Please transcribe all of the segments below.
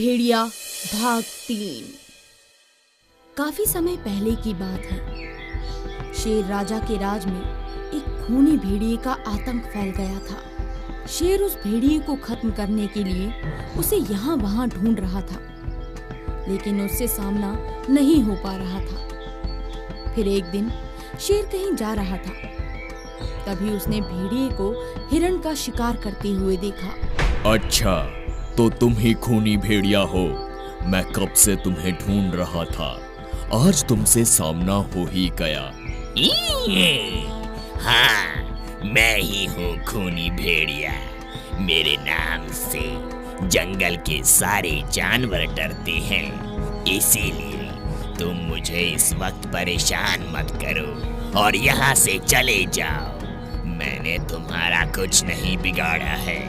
भेड़िया भाग 3। काफी समय पहले की बात है। शेर राजा के राज में एक खूनी भेड़िए का आतंक फैल गया था। शेर उस भेड़िए को खत्म करने के लिए उसे यहाँ वहाँ ढूंढ रहा था, लेकिन उससे सामना नहीं हो पा रहा था। फिर एक दिन शेर कहीं जा रहा था, तभी उसने भेड़िए को हिरण का शिकार करते हुए देखा। अच्छा, तो तुम ही खूनी भेड़िया हो। मैं कब से तुम्हें ढूंढ रहा था। आज तुमसे सामना हो ही गया। हाँ, मैं ही हूँ खूनी भेड़िया। मेरे नाम से जंगल के सारे जानवर डरते हैं, इसीलिए तुम मुझे इस वक्त परेशान मत करो और यहाँ से चले जाओ। मैंने तुम्हारा कुछ नहीं बिगाड़ा है।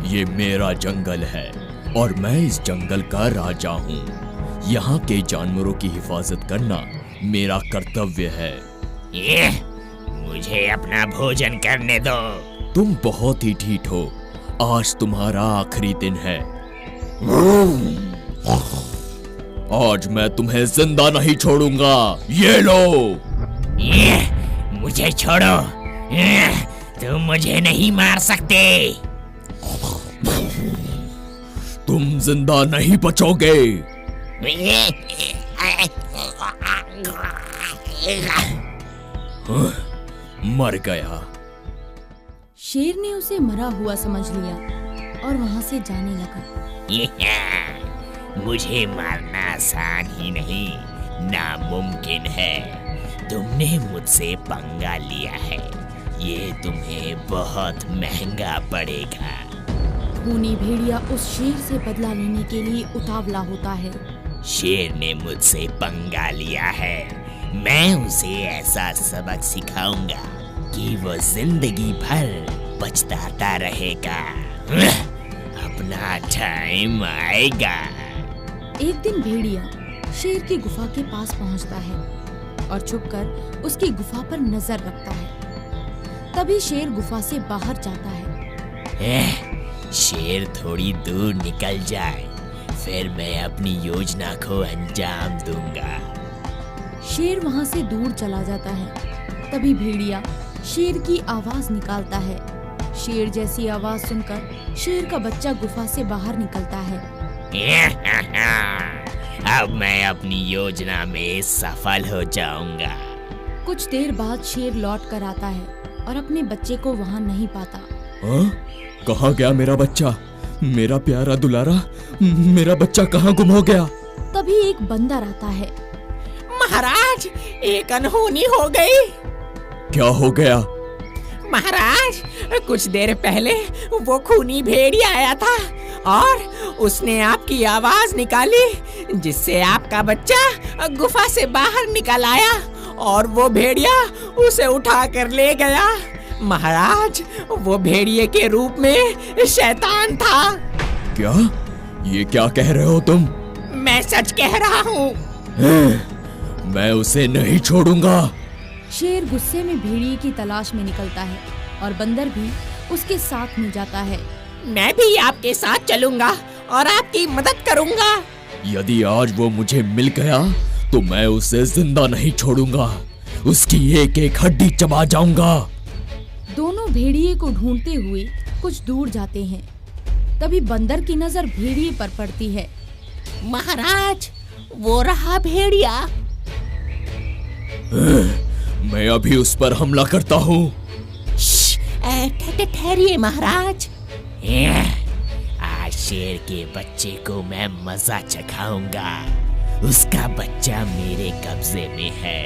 ये मेरा जंगल है और मैं इस जंगल का राजा हूँ। यहाँ के जानवरों की हिफाजत करना मेरा कर्तव्य है। मुझे अपना भोजन करने दो। तुम बहुत ही ढीठ हो। आज तुम्हारा आखिरी दिन है। आज मैं तुम्हें जिंदा नहीं छोड़ूंगा। ये लो। मुझे छोड़ो। तुम मुझे नहीं मार सकते। तुम जिंदा नहीं बचोगे। मर गया। शेर ने उसे मरा हुआ समझ लिया और वहां से जाने लगा। मुझे मारना आसान ही नहीं, नामुमकिन है। तुमने मुझसे पंगा लिया है, ये तुम्हें बहुत महंगा पड़ेगा। खूनी भेड़िया उस शेर से बदला लेने के लिए उतावला होता है। शेर ने मुझसे पंगा लिया है, मैं उसे ऐसा सबक सिखाऊंगा कि वो जिंदगी भर पछताता रहेगा। अपना टाइम आएगा। एक दिन भेड़िया शेर की गुफा के पास पहुंचता है और छुपकर उसकी गुफा पर नजर रखता है। तभी शेर गुफा से बाहर जाता है। शेर थोड़ी दूर निकल जाए, फिर मैं अपनी योजना को अंजाम दूंगा। शेर वहां से दूर चला जाता है। तभी भेड़िया शेर की आवाज निकालता है। शेर जैसी आवाज सुनकर शेर का बच्चा गुफा से बाहर निकलता है। अब मैं अपनी योजना में सफल हो जाऊंगा। कुछ देर बाद शेर लौट कर आता है और अपने बच्चे को वहाँ नहीं पाता। कहाँ गया मेरा बच्चा? मेरा प्यारा दुलारा, मेरा बच्चा कहाँ गुम हो गया? तभी एक बंदर आता है। महाराज, एक अनहोनी हो गई। क्या हो गया? महाराज, कुछ देर पहले वो खूनी भेड़िया आया था और उसने आपकी आवाज निकाली, जिससे आपका बच्चा गुफा से बाहर निकल आया और वो भेड़िया उसे उठा कर ले गया। महाराज, वो भेड़िए के रूप में शैतान था। क्या? ये क्या कह रहे हो तुम? मैं सच कह रहा हूँ। मैं उसे नहीं छोड़ूंगा। शेर गुस्से में भेड़िए की तलाश में निकलता है और बंदर भी उसके साथ में जाता है। मैं भी आपके साथ चलूंगा और आपकी मदद करूंगा। यदि आज वो मुझे मिल गया तो मैं उसे जिंदा नहीं छोड़ूंगा। उसकी एक एक हड्डी चबा जाऊंगा। दोनों भेड़िए को ढूंढते हुए कुछ दूर जाते हैं। तभी बंदर की नजर भेड़िए पर पड़ती है। महाराज, वो रहा भेड़िया। मैं अभी उस पर हमला करता हूँ। ठहरिए महाराज। आज शेर के बच्चे को मैं मजा चखाऊंगा। उसका बच्चा मेरे कब्जे में है।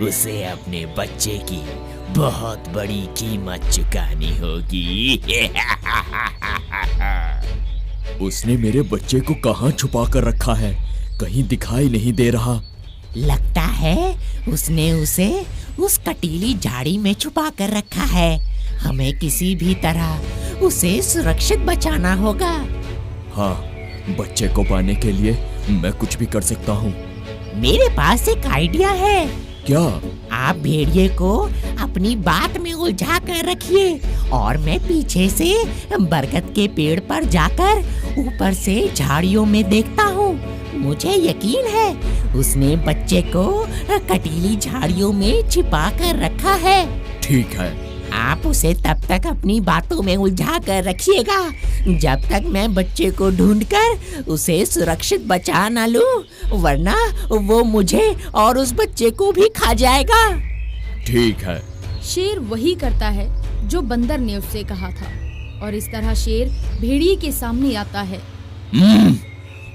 उसे अपने बच्चे की बहुत बड़ी कीमत चुकानी होगी। उसने मेरे बच्चे को कहाँ छुपा कर रखा है? कहीं दिखाई नहीं दे रहा। लगता है उसने उसे उस कटीली झाड़ी में छुपा कर रखा है। हमें किसी भी तरह उसे सुरक्षित बचाना होगा। हाँ, बच्चे को पाने के लिए मैं कुछ भी कर सकता हूँ। मेरे पास एक आइडिया है। क्या? आप भेड़िए को अपनी बात में उलझा कर रखिए और मैं पीछे से बरगद के पेड़ पर जाकर ऊपर से झाड़ियों में देखता हूँ। मुझे यकीन है उसने बच्चे को कटीली झाड़ियों में छिपा कर रखा है। ठीक है। आप उसे तब तक अपनी बातों में उलझा कर रखिएगा जब तक मैं बच्चे को ढूंढकर उसे सुरक्षित बचा न लूं, वरना वो मुझे और उस बच्चे को भी खा जाएगा। ठीक है। शेर वही करता है जो बंदर ने उससे कहा था और इस तरह शेर भेड़िए के सामने आता है।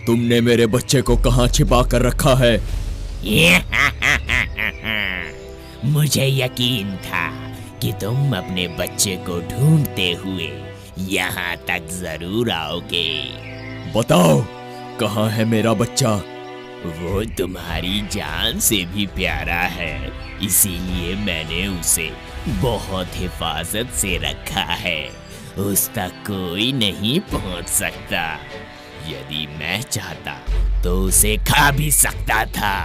तुमने मेरे बच्चे को कहाँ छिपा कर रखा है? मुझे यकीन था कि तुम अपने बच्चे को ढूंढते हुए यहाँ तक जरूर आओगे। बताओ, कहाँ है मेरा बच्चा? वो तुम्हारी जान से भी प्यारा है, इसीलिए मैंने उसे बहुत हिफाजत से रखा है। उस तक कोई नहीं पहुंच सकता। यदि मैं चाहता तो उसे खा भी सकता था।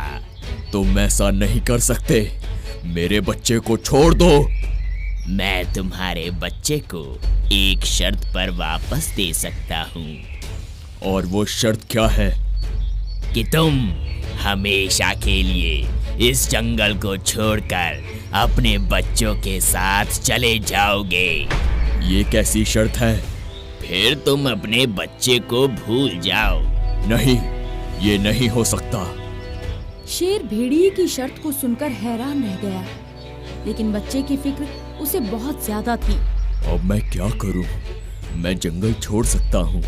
तुम ऐसा नहीं कर सकते। मेरे बच्चे को छोड़ दो। मैं तुम्हारे बच्चे को एक शर्त पर वापस दे सकता हूँ। और वो शर्त क्या है? कि तुम हमेशा के लिए इस जंगल को छोड़कर अपने बच्चों के साथ चले जाओगे। ये कैसी शर्त है? फिर तुम अपने बच्चे को भूल जाओ। नहीं, ये नहीं हो सकता। शेर भेड़िए की शर्त को सुनकर हैरान रह गया, लेकिन बच्चे की फिक्र उसे बहुत ज्यादा थी। अब मैं क्या करूं? मैं जंगल छोड़ सकता हूं,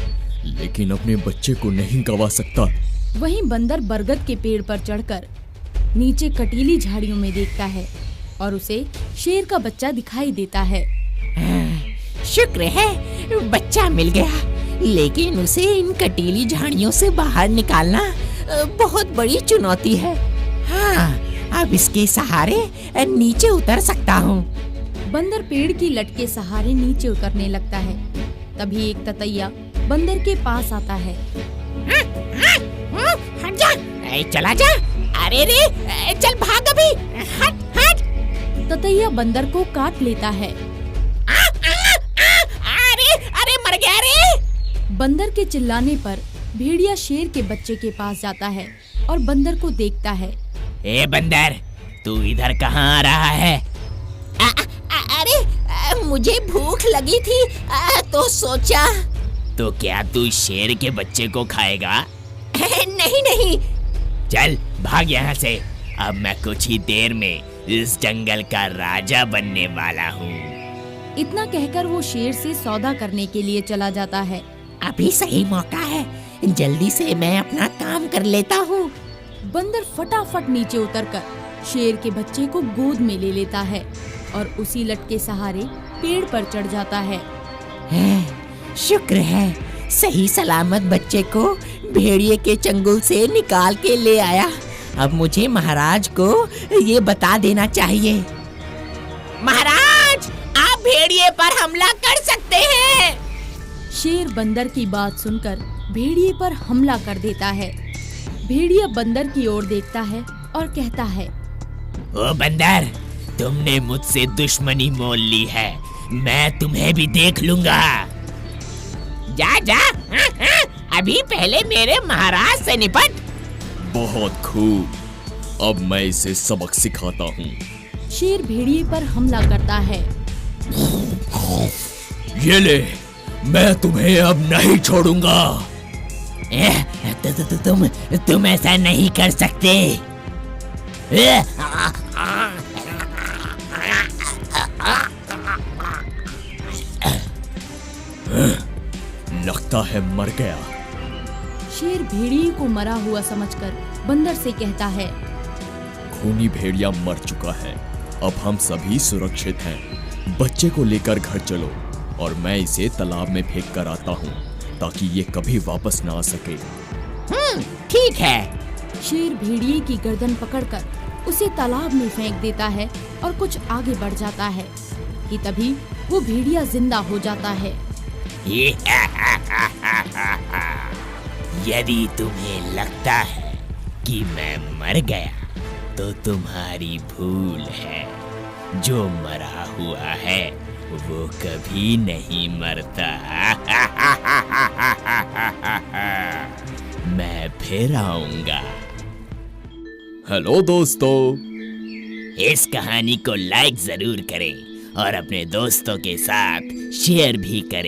लेकिन अपने बच्चे को नहीं गवा सकता। वहीं बंदर बरगद के पेड़ पर चढ़कर नीचे कटीली झाड़ियों में देखता है और उसे शेर का बच्चा दिखाई देता है। शुक्र है बच्चा मिल गया, लेकिन उसे इन कटीली झाड़ियों से बाहर निकालना बहुत बड़ी चुनौती है। हाँ, अब इसके सहारे नीचे उतर सकता हूँ। बंदर पेड़ की लट के सहारे नीचे उतरने लगता है। तभी एक ततैया बंदर के पास आता है। हट जा, चला जा। अरे रे, चल भाग अभी। हट हट। ततैया बंदर को काट लेता है। अरे अरे, मर गया रे। बंदर के चिल्लाने पर भेड़िया शेर के बच्चे के पास जाता है और बंदर को देखता है। ए बंदर, तू इधर कहाँ आ रहा है? अरे मुझे भूख लगी थी तो सोचा। तो क्या तू शेर के बच्चे को खाएगा? नहीं नहीं। चल भाग यहाँ से। अब मैं कुछ ही देर में इस जंगल का राजा बनने वाला हूँ। इतना कहकर वो शेर से सौदा करने के लिए चला जाता है। अभी सही मौका है, जल्दी से मैं अपना काम कर लेता हूँ। बंदर फटाफट नीचे उतरकर शेर के बच्चे को गोद में ले लेता है और उसी लट के सहारे पेड़ पर चढ़ जाता है। शुक्र है सही सलामत बच्चे को भेड़िए के चंगुल से निकाल के ले आया। अब मुझे महाराज को ये बता देना चाहिए। महाराज, आप भेड़िए पर हमला कर सकते हैं। शेर बंदर की बात सुनकर भेड़िए पर हमला कर देता है। भेड़िया बंदर की ओर देखता है और कहता है, ओ बंदर, तुमने मुझसे दुश्मनी मोल ली है, मैं तुम्हें भी देख लूंगा। जा जा, अभी पहले मेरे महाराज से निपट। बहुत खूब, अब मैं इसे सबक सिखाता हूँ। शेर भेड़िए पर हमला करता है। ये ले, मैं तुम्हें अब नहीं छोड़ूंगा। तुम ऐसा नहीं कर सकते। लगता है मर गया। शेर भेड़िए को मरा हुआ समझकर बंदर से कहता है, खूनी भेड़िया मर चुका है, अब हम सभी सुरक्षित हैं। बच्चे को लेकर घर चलो और मैं इसे तालाब में फेंक कर आता हूँ ताकि ये कभी वापस ना आ सके। ठीक है। शेर भेड़िए की गर्दन पकड़कर उसे तालाब में फेंक देता है और कुछ आगे बढ़ जाता है कि तभी वो भेड़िया जिंदा हो जाता है। यदि तुम्हें लगता है कि मैं मर गया तो तुम्हारी भूल है। जो मरा हुआ है वो कभी नहीं मरता। मैं फिर आऊंगा। हेलो दोस्तों। इस कहानी को लाइक जरूर करें और अपने दोस्तों के साथ शेयर भी करें।